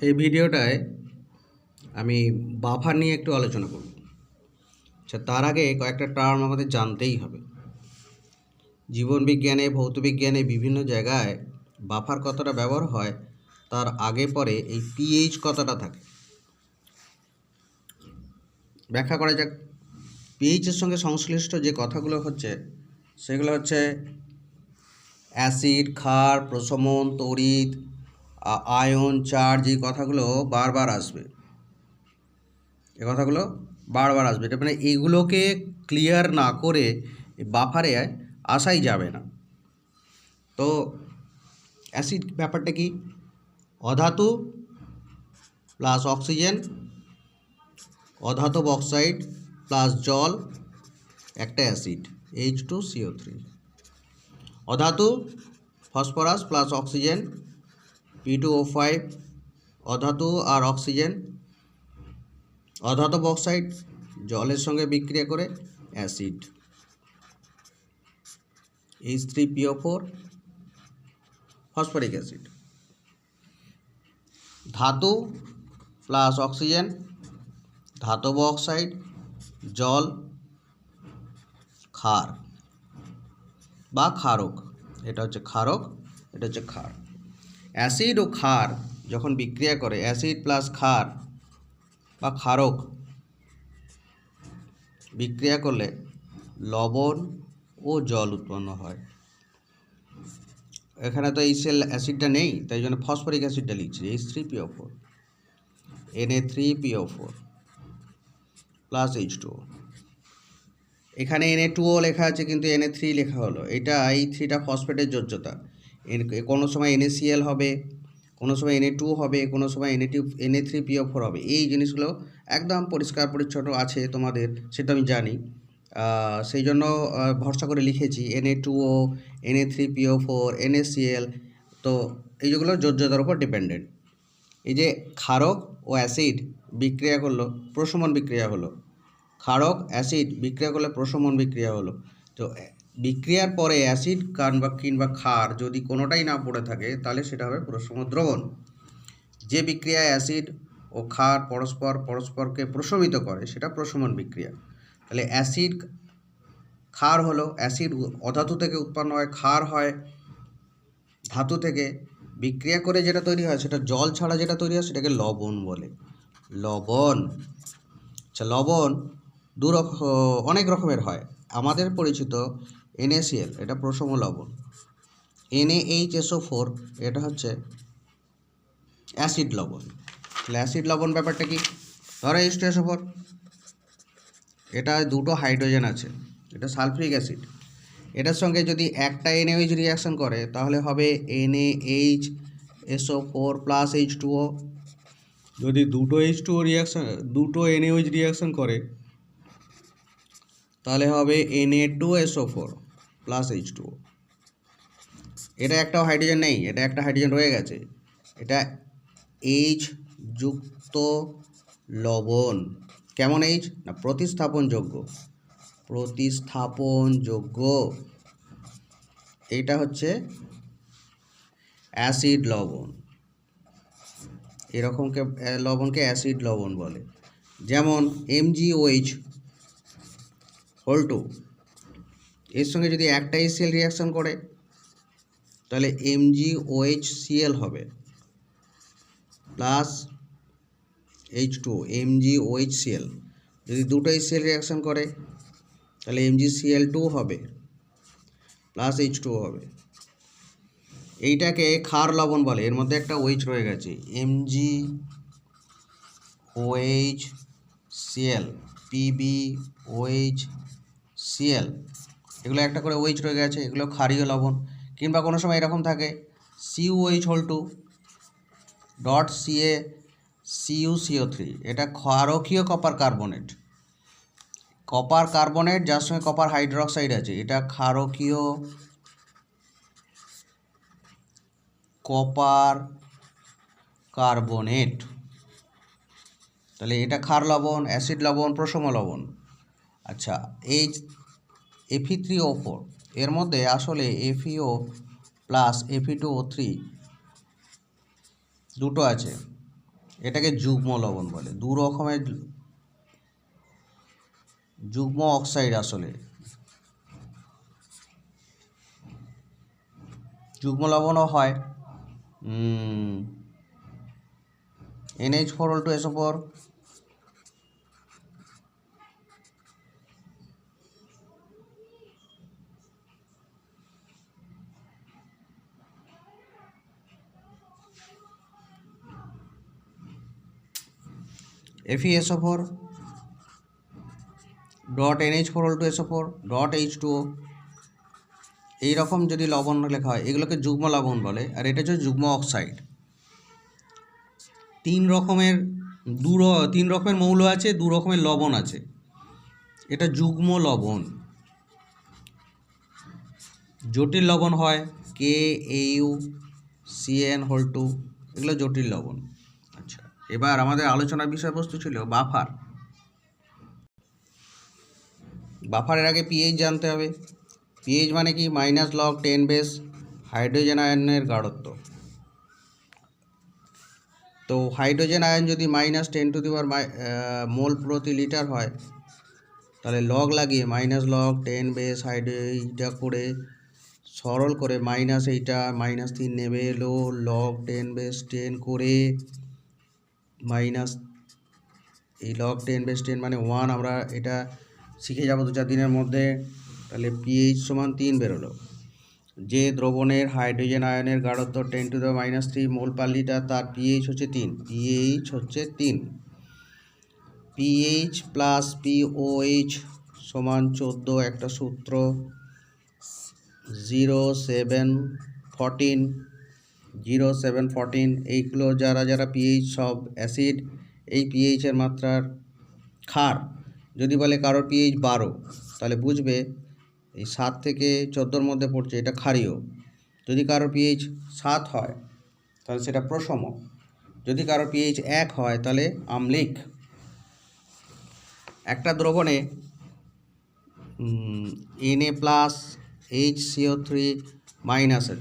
এই ভিডিওটায় আমি বাফার নিয়ে একটু আলোচনা করব। আচ্ছা, তার আগে কয়েকটা টার্ম আমাদের জানতেই হবে। জীবনবিজ্ঞানে, ভৌতবিজ্ঞানে বিভিন্ন জায়গায় বাফার কতটা ব্যবহার হয়, তার আগে পরে এই পিএইচ কতটা থাকে ব্যাখ্যা করা যাক। পিএইচের সঙ্গে সংশ্লিষ্ট যে কথাগুলো হচ্ছে সেগুলো হচ্ছে অ্যাসিড, ক্ষার, প্রশমন, তড়িৎ, আয়ন, চার্জ। এই কথাগুলো বারবার আসবে, এই কথাগুলো বারবার আসবে। এটা মানে এইগুলোকে ক্লিয়ার না করে বাফারে আসাই যাবে না। তো অ্যাসিড ব্যাপারটা কি? অধাতু প্লাস অক্সিজেন, অধাতব অক্সাইড প্লাস জল, একটা অ্যাসিড H2CO3। অধাতু ফসফরাস প্লাস অক্সিজেন P2O5, অধাতু আর অক্সিজেন। অধাতব অক্সাইড জলের সঙ্গে বিক্রিয়া করে অ্যাসিড H3PO4, ফসফরিক অ্যাসিড। ধাতু প্লাস অক্সিজেন, ধাতব অক্সাইড, জল, ক্ষার বা ক্ষারক। এটা হচ্ছে ক্ষারক, এটা হচ্ছে ক্ষার। অ্যাসিড ও ক্ষার যখন বিক্রিয়া করে, অ্যাসিড প্লাস ক্ষার বা ক্ষারক বিক্রিয়া করলে লবণ ও জল উৎপন্ন হয়। এখানে তো এই সেল অ্যাসিডটা নেই, তাই জন্য ফসফরিক অ্যাসিডটা লিখছি H3PO4, Na3PO4 প্লাস H2O। এখানে Na2O লেখা আছে কিন্তু Na3 লেখা হলো। এটা এই থ্রিটা ফসফেটের যোজ্যতা। কোনো সময় NaCl হবে, কোনো সময় Na2 হবে, কোনো সময় Na3PO4 হবে। এই জিনিসগুলো একদম পরিষ্কার পরিচ্ছন্ন আছে তোমাদের, সেটা আমি জানি। সেই জন্য ভরসা করে লিখেছি Na2O, Na3PO4, NaCl। তো এই যেগুলো যোজ্যতার উপর ডিপেন্ডেন্ট। এই যে ক্ষারক ও অ্যাসিড বিক্রিয়া করলো, প্রশমন বিক্রিয়া হলো। ক্ষারক অ্যাসিড বিক্রিয়া করলে প্রশমন বিক্রিয়া হলো। তো বিক্রিয়ার পরে অ্যাসিড কিংবা ক্ষার যদি কোনোটাই না পড়ে থাকে, তাহলে সেটা হবে প্রশমন দ্রবণ। যে বিক্রিয়ায় অ্যাসিড ও ক্ষার পরস্পরকে প্রশমিত করে সেটা প্রশমন বিক্রিয়া। তাহলে অ্যাসিড ক্ষার হলো, অ্যাসিড অধাতু থেকে উৎপন্ন হয়, ক্ষার হয় ধাতু থেকে। বিক্রিয়া করে যেটা তৈরি হয় সেটা জল ছাড়া যেটা তৈরি হয় সেটাকে লবণ বলে। লবণ। আচ্ছা, লবণ অনেক রকমের হয়। আমাদের পরিচিত NaCl, এটা প্রশম লবণ। NaHSO4, এটা হচ্ছে অ্যাসিড লবণ। তাহলে অ্যাসিড লবণ ব্যাপারটা কি? ধরো H2SO4, এটা দুটো হাইড্রোজেন আছে, এটা সালফিউরিক অ্যাসিড। এটার সঙ্গে যদি একটা NaOH রিয়াকশন করে তাহলে হবে NaHSO4 প্লাস H2O। যদি দুটো NaOH রিয়াকশন করে তাহলে হবে Na2SO4 প্লাস H2O। এটা একটাও হাইড্রোজেন নেই, এটা একটা হাইড্রোজেন রয়ে গেছে। এটা H যুক্ত লবণ। কেমন H? না প্রতিস্থাপনযোগ্য। এইটা হচ্ছে অ্যাসিড লবণ। এরকমকে লবণকে অ্যাসিড লবণ বলে। যেমন MgOH(2), এর সঙ্গে যদি একটা HCl রিয়াকশন করে তাহলে MgOHCl হবে প্লাস H2O, MgOHCl। যদি দুটো HCl রিয়াকশন করে তাহলে MgCl2 হবে প্লাস H2O হবে। এইটাকে ক্ষার লবণ বলে। এর মধ্যে একটা OH রয়ে গেছে, MgOHCl, PbOHCl, এগুলো একটা করে OH রয়ে গেছে, এগুলো ক্ষারীয় লবণ। কিংবা কোনো সময় এরকম থাকে CuOH(Ca)CuCO3, এটা ক্ষারকীয় কপার কার্বনেট। কপার কার্বনেট যার সঙ্গে কপার হাইড্রোক্সাইড আছে, এটা ক্ষারকীয় কপার কার্বনেট। তাহলে এটা ক্ষার লবণ, অ্যাসিড লবণ, প্রশম লবণ। আচ্ছা, এই Fe3O4, এর মধ্যে আসলে FeO প্লাস Fe2O3 দুটো আছে। এটাকে যুগ্ম লবণ বলে। দু রকমের যুগ্ম অক্সাইড, আসলে যুগ্ম লবণও হয়। NH4 FeSO4 dot NH4 dot H2O, এইরকম যদি লবণ লেখা হয় এগুলোকে যুগ্ম লবণ বলে। আর এটা হচ্ছে যুগ্ম অক্সাইড। তিন রকমের মৌল আছে, দু রকমের লবণ আছে, এটা যুগ্ম লবণ। জটিল লবণ হয় KAuCN2, এগুলো জটিল লবণ। আচ্ছা, এবার আমাদের আলোচনার বিষয়বস্তু ছিল বাফার। বাফারের আগে পিএইচ জানতে হবে। পিএইচ মানে কি? -log10 বেস হাইড্রোজেন আয়নের গাঢ়ত্ব। তো হাইড্রোজেন আয়ন যদি -10 মোল প্রতি লিটার হয়, তাহলে লগ লাগিয়ে -log10 বেস এইটা করে সরল করে এইটা -3 নেমে এলো, log10 বেস 10 করে এই log10 বেস 10 মানে 1, আমরা এটা শিখে যাবো 2-4 দিনের মধ্যে। তাহলে পিএইচ সমান 3 বেরোলো। যে দ্রবণের হাইড্রোজেন আয়নের গাঢ়ত্ব 10⁻³ মোল পার লিটার, তার পিএইচ হচ্ছে 3। পিএইচ হচ্ছে 3। পিএইচ প্লাস পিওএইচ সমান 14, একটা সূত্র 0,714। এইগুলো যারা পিএইচ সব অ্যাসিড। এই পিএইচের মাত্রার ক্ষার যদি বলে কারোর পিএইচ 12, তাহলে বুঝবে এই 7 থেকে 14-র মধ্যে পড়ছে, এটা ক্ষারীয়। যদি কারোর পিএইচ 7 হয় তাহলে সেটা প্রশম। যদি কারোর পিএইচ 1 হয় তাহলে আম্লিক। একটা দ্রবণে Na+HCO3- আছে,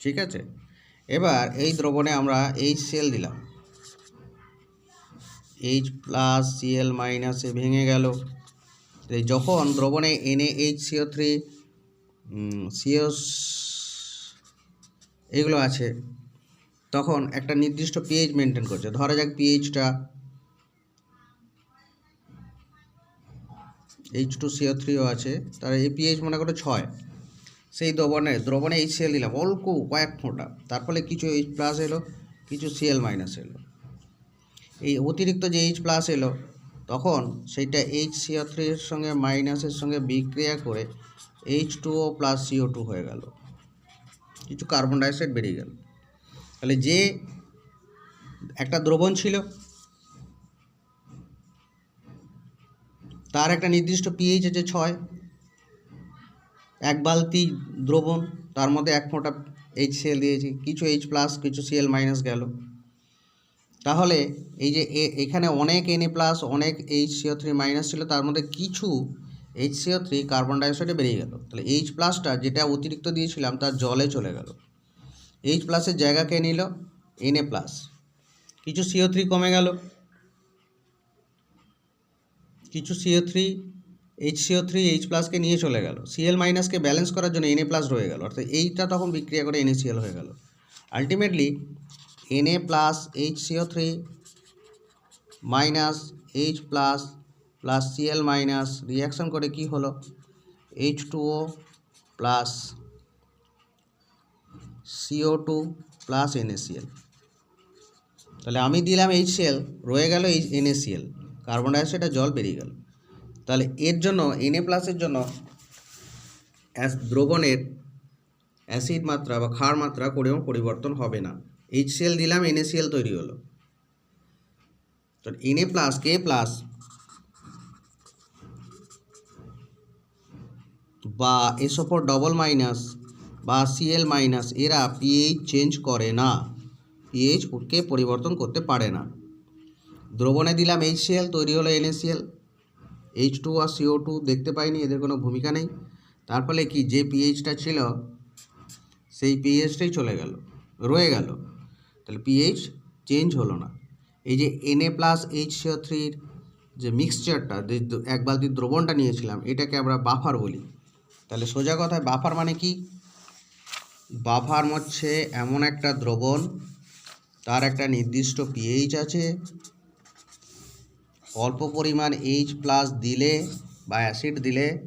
ঠিক আছে। এবার এই দ্রবণে আমরা HCl দিলাম, H+Cl- এ ভেঙে গেল। যখন দ্রবণে NaHCO3 CO এগুলো আছে, তখন একটা নির্দিষ্ট পিএইচ মেনটেন করছে। ধরা যাক পিএইচটা H2CO3ও আছে, তার এই পিএইচ মনে করো 6। সেই দ্রবণে HCl দিলাম অল্প কয়েক ফোঁটা, তার ফলে কিছু H+ এলো, কিছু Cl- এলো। এই অতিরিক্ত যে H+ এলো, তখন সেইটা HCO3 এর সঙ্গে মাইনাসের সঙ্গে বিক্রিয়া করে H2O + CO2 হয়ে গেল, কিছু কার্বন ডাইঅক্সাইড বেরিয়ে গেল। তাহলে যে একটা দ্রবণ ছিল, তার একটা নির্দিষ্ট পিএইচ আছে 6, এক বালতি দ্রবণ, তার মধ্যে 1 ফোঁটা HCl দিয়েছি, কিছু H+, কিছু Cl- গেল। তাহলে এই যে এখানে অনেক Na+, অনেক HCO3- ছিল, তার মধ্যে কিছু HCO3 কার্বন ডাইঅক্সাইডে বেরিয়ে গেল। তাহলে H+টা যেটা অতিরিক্ত দিয়েছিলাম তার জলে চলে গেল। H+এর জায়গা কে নিল? Na+। কিছু CO3 কমে গেল, কিছু HCO3 H+কে নিয়ে চলে গেল। Cl- কে ব্যালেন্স করার জন্য Na+ রয়ে গেল, অর্থাৎ এইটা তখন বিক্রিয়া করে NaCl হয়ে গেল। Ultimately Na+ HCO3 H+ plus Cl- reaction করে কি হলো? H2O plus CO2 plus NaCl। তাহলে আমি দিলাম HCl, রয়ে গেল NaCl, কার্বন ডাইঅক্সাইড আর জল বেরিয়ে গেল। তাহলে এর জন্য Na+ এর জন্য দ্রবণের অ্যাসিড মাত্রা বা ক্ষার মাত্রা কোনো পরিবর্তন হবে না। HCl দিলাম, NaCl তৈরি হলো। তো Na+, K+ বা SO4 বা Cl- এরা পিএইচ চেঞ্জ করে না, পিএইচ কে পরিবর্তন করতে পারে না। দ্রবণে দিলাম HCl, তৈরি হলো NaCl। H2 আর CO2 দেখতে পাইনি, এদের কোনো ভূমিকা নেই। তার ফলে কি, যে পিএইচটা ছিল সেই পিএইচটাই চলে গেল, রয়ে গেল। তাহলে পিএইচ চেঞ্জ হলো না। এই যে Na+H CO3 যে মিক্সচারটা, যে এক বালতি দ্রবণটা নিয়েছিলাম, এটাকে আমরা বাফার বলি। তাহলে সোজা কথায় বাফার মানে কি? বাফার হচ্ছে এমন একটা দ্রবণ, তার একটা নির্দিষ্ট পিএইচ আছে, অল্প পরিমাণ H+ দিলে বা অ্যাসিড দিলে,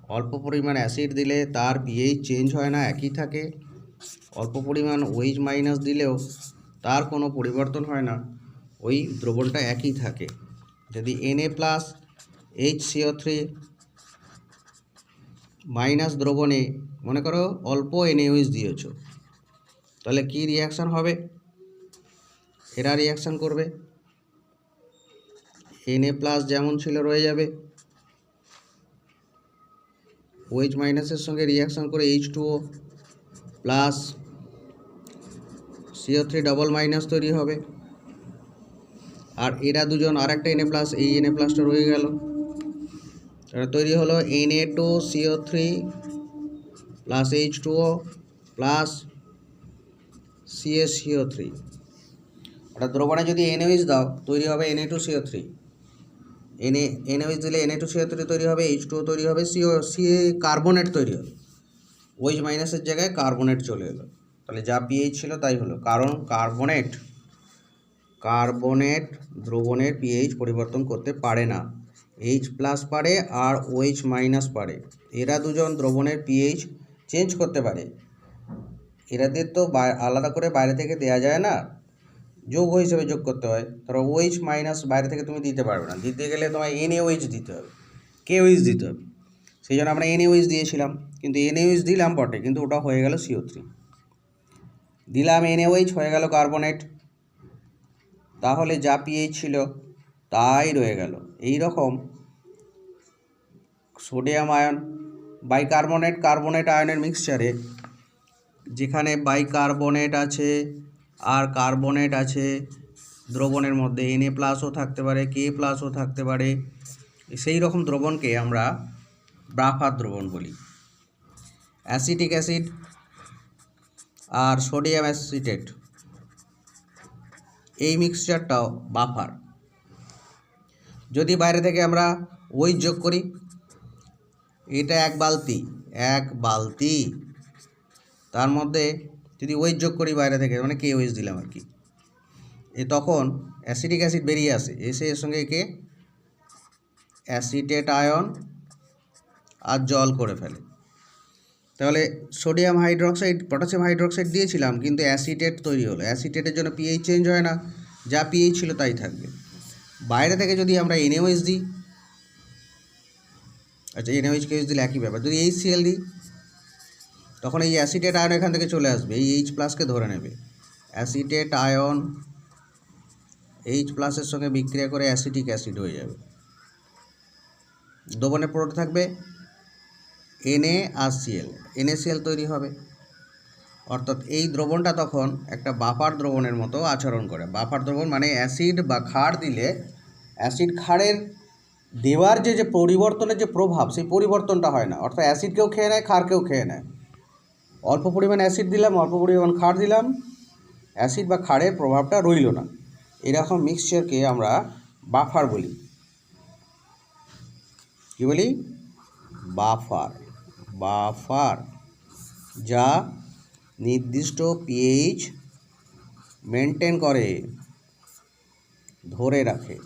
অল্প পরিমাণ অ্যাসিড দিলে তার পিএইচ চেঞ্জ হয় না, একই থাকে। অল্প পরিমাণ OH- দিলেও তার কোনো পরিবর্তন হয় না, ওই দ্রবণটা একই থাকে। যদি Na+HCO3 মাইনাস দ্রবণে মনে করো অল্প NaOH দিয়েছ, তাহলে কি রিয়াকশান হবে? এরা রিয়াকশান করবে, Na+ যেমন ছিল রয়ে যাবে, OH- সঙ্গে রিয়াকশান করে H2O plus CO3 double minus তৈরি হবে। আর এরা দুজন আর একটা Na+, এই Na+টা রয়ে গেল, এটা তৈরি হলো Na2CO3 plus H2O plus CaCO3। অর্থাৎ দ্রবণে যদি NaOH দাও তৈরি হবে Na2CO3, NaOH দিলে Na2CO3 তৈরি হবে, H2O তৈরি হবে, কার্বনেট তৈরি হবে, OH- জায়গায় কার্বনেট চলে এলো। তাহলে যা পিএইচ ছিল তাই হলো, কারণ কার্বনেট দ্রবণের পিএইচ পরিবর্তন করতে পারে না, H+ পারে আর OH- পারে। এরা দুজন দ্রবণের পিএইচ চেঞ্জ করতে পারে, এরাদের তো আলাদা করে বাইরে থেকে দেওয়া যায় না, যৌগ হিসেবে যোগ করতে হয়। ধরো OH- বাইরে থেকে তুমি দিতে পারবে না, দিতে গেলে তোমায় NaOH দিতে হবে, KOH দিতে হবে। সেই জন্য আমরা NaOH দিয়েছিলাম, কিন্তু NaOH দিলাম বটে, কিন্তু ওটা হয়ে গেল CO3, দিলাম NaOH, হয়ে গেল কার্বনেট, তাহলে যা পিএইচ ছিল তাই রয়ে গেল। এই রকম সোডিয়াম আয়ন কার্বনেট আয়নের মিক্সচারে, যেখানে বাইকার্বনেট আছে আর কার্বনেট আছে দ্রবণের মধ্যে, Na+ও থাকতে পারে, K+ও থাকতে পারে, সেই রকম দ্রবণকে আমরা বাফার দ্রবণ বলি। অ্যাসিটিক অ্যাসিড আর সোডিয়াম অ্যাসিটেট, এই মিক্সচারটাও বাফার। যদি বাইরে থেকে আমরা OH যোগ করি, এটা এক বালতি, তার মধ্যে যদি OH যোগ করি বাইরে থেকে, মানে KOH দিলাম আর কি, তখন অ্যাসিটিক অ্যাসিড বেরিয়ে আসে, এসে এর সঙ্গে একে অ্যাসিটেট আয়ন আর জল করে ফেলে। তাহলে সোডিয়াম হাইড্রোক্সাইড, পটাশিয়াম হাইড্রোক্সাইড দিয়েছিলাম, কিন্তু অ্যাসিটেট তৈরি হলো, অ্যাসিটেটের জন্য পিএইচ চেঞ্জ হয় না, যা পিএইচ ছিল তাই থাকবে। বাইরে থেকে যদি আমরা NaOH দিই, আচ্ছা NaOH KOH দিলে একই ব্যাপার, যদি HCl দিই তখন এই অ্যাসিটেট আয়ন এখান থেকে চলে আসবে, এই H+কে ধরে নেবে, অ্যাসিটেট আয়ন H+-এর সঙ্গে বিক্রিয়া করে অ্যাসিটিক অ্যাসিড হয়ে যাবে। দ্রবণে পড়ে থাকবে Na আর Cl, NaCl তৈরি হবে। অর্থাৎ এই দ্রবণটা তখন একটা বাফার দ্রবণের মতো আচরণ করে। বাফার দ্রবণ মানে অ্যাসিড বা ক্ষার দিলে অ্যাসিড ক্ষারের দেওয়ার যে পরিবর্তনের যে প্রভাব, সেই পরিবর্তনটা হয় না। অর্থাৎ অ্যাসিডকেও খেয়ে নেয়, ক্ষারকেও খেয়ে নেয়। অল্প পরিমাণ অ্যাসিড দিলাম, অল্প পরিমাণ ক্ষার দিলাম, অ্যাসিড বা ক্ষারের প্রভাবটা রইল না। এরকম মিক্সচারকে আমরা বাফার বলি। কী বলি? বাফার, যা নির্দিষ্ট পিএইচ মেনটেন করে, ধরে রাখে।